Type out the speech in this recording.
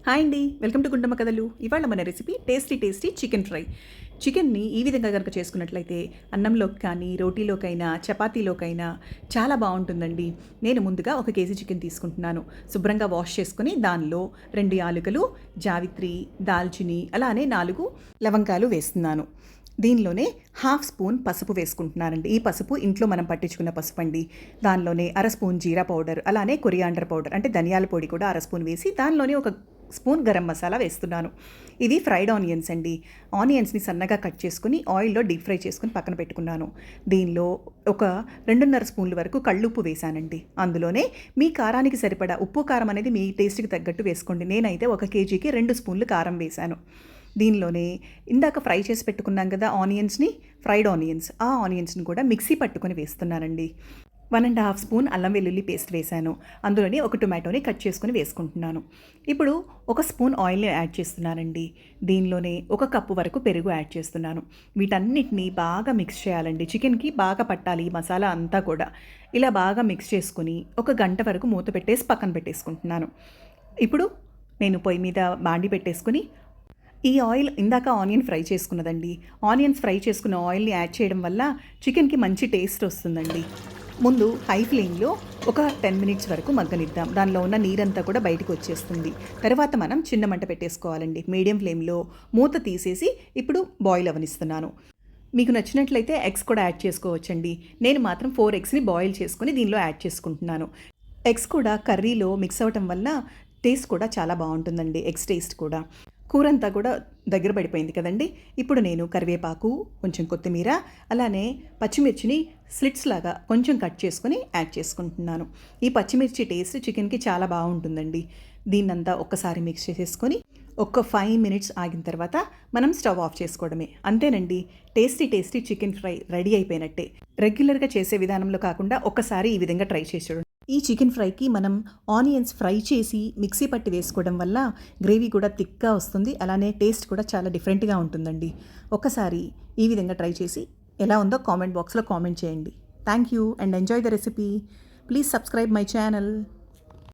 Hi అండి, welcome to Gundamma కథలు. ఇవాళ మన రెసిపీ టేస్టీ చికెన్ ఫ్రై. చికెన్ని ఈ విధంగా కనుక చేసుకున్నట్లయితే అన్నంలోకి కానీ, రోటీలోకైనా, చపాతీలోకైనా చాలా బాగుంటుందండి. నేను ముందుగా 1 కేజీ చికెన్ తీసుకుంటున్నాను. శుభ్రంగా వాష్ చేసుకుని దానిలో 2 యాలకులు, జావిత్రి, దాల్చిని, అలానే 4 లవంగాలు వేస్తున్నాను. దీనిలోనే 1/2 స్పూన్ పసుపు వేసుకుంటున్నానండి. ఈ పసుపు ఇంట్లో మనం పట్టించుకున్న పసుపు అండి. దానిలోనే 1/2 స్పూన్ జీరా పౌడర్, అలానే కొరియాండర్ పౌడర్ అంటే ధనియాల పొడి కూడా 1/2 స్పూన్ వేసి దానిలోనే 1 స్పూన్ గరం మసాలా వేస్తున్నాను. ఇవి ఫ్రైడ్ ఆనియన్స్ అండి. ఆనియన్స్ని సన్నగా కట్ చేసుకుని ఆయిల్లో డీప్ ఫ్రై చేసుకుని పక్కన పెట్టుకున్నాను. దీనిలో ఒక 2.5 స్పూన్ల వరకు కళ్ళుప్పు వేశానండి. అందులోనే మీ కారానికి సరిపడా ఉప్పు కారం అనేది మీ టేస్ట్కి తగ్గట్టు వేసుకోండి. నేనైతే 1 కేజీకి 2 స్పూన్లు కారం వేశాను. దీనిలోనే ఇందాక ఫ్రై చేసి పెట్టుకున్నాం కదా ఆనియన్స్ని, ఫ్రైడ్ ఆనియన్స్, ఆ ఆనియన్స్ని కూడా మిక్సీ పట్టుకొని వేస్తున్నానండి. 1.5 స్పూన్ అల్లం వెల్లుల్లి పేస్ట్ వేశాను. అందులోనే 1 టొమాటోని కట్ చేసుకుని వేసుకుంటున్నాను. ఇప్పుడు 1 స్పూన్ ఆయిల్ని యాడ్ చేస్తున్నానండి. దీనిలోనే 1 కప్పు వరకు పెరుగు యాడ్ చేస్తున్నాను. వీటన్నిటిని బాగా మిక్స్ చేయాలండి. చికెన్కి బాగా పట్టాలి ఈ మసాలా అంతా కూడా. ఇలా బాగా మిక్స్ చేసుకుని 1 గంట వరకు మూత పెట్టేసి పక్కన పెట్టేసుకుంటున్నాను. ఇప్పుడు నేను పొయ్యి మీద బాండి పెట్టేసుకుని ఈ ఆయిల్ ఇందాక ఆనియన్ ఫ్రై చేసుకున్నదండి. ఆనియన్స్ ఫ్రై చేసుకున్న ఆయిల్ని యాడ్ చేయడం వల్ల చికెన్కి మంచి టేస్ట్ వస్తుందండి. ముందు హై ఫ్లేమ్లో ఒక 10 మినిట్స్ వరకు మగ్గనిద్దాం. దానిలో ఉన్న నీరంతా కూడా బయటకు వచ్చేస్తుంది. తర్వాత మనం చిన్న మంట పెట్టేసుకోవాలండి. మీడియం ఫ్లేమ్లో మూత తీసేసి ఇప్పుడు బాయిల్ అవనిస్తున్నాను. మీకు నచ్చినట్లయితే ఎగ్స్ కూడా యాడ్ చేసుకోవచ్చండి. నేను మాత్రం 4 ఎగ్స్ని బాయిల్ చేసుకుని దీనిలో యాడ్ చేసుకుంటున్నాను. ఎగ్స్ కూడా కర్రీలో మిక్స్ అవ్వటం వల్ల టేస్ట్ కూడా చాలా బాగుంటుందండి. ఎగ్స్ టేస్ట్ కూడా. కూర అంతా కూడా దగ్గర పడిపోయింది కదండి. ఇప్పుడు నేను కరివేపాకు, కొంచెం కొత్తిమీర, అలానే పచ్చిమిర్చిని స్లిట్స్ లాగా కొంచెం కట్ చేసుకుని యాడ్ చేసుకుంటున్నాను. ఈ పచ్చిమిర్చి టేస్ట్ చికెన్కి చాలా బాగుంటుందండి. దీన్నంతా ఒక్కసారి మిక్స్ చేసేసుకొని ఒక 5 మినిట్స్ ఆగిన తర్వాత మనం స్టవ్ ఆఫ్ చేసుకోవడమే. అంతేనండి, టేస్టీ చికెన్ ఫ్రై రెడీ అయిపోయినట్టే. రెగ్యులర్గా చేసే విధానంలో కాకుండా ఒక్కసారి ఈ విధంగా ట్రై చేసి చూడండి. ఈ చికెన్ ఫ్రైకి మనం ఆనియన్స్ ఫ్రై చేసి మిక్సీ పట్టి వేసుకోవడం వల్ల గ్రేవీ కూడా థిక్గా వస్తుంది. అలానే టేస్ట్ కూడా చాలా డిఫరెంట్గా ఉంటుందండి. ఒకసారి ఈ విధంగా ట్రై చేసి ఎలా ఉందో కామెంట్ బాక్స్లో కామెంట్ చేయండి. Thank you and enjoy the recipe. Please subscribe my channel.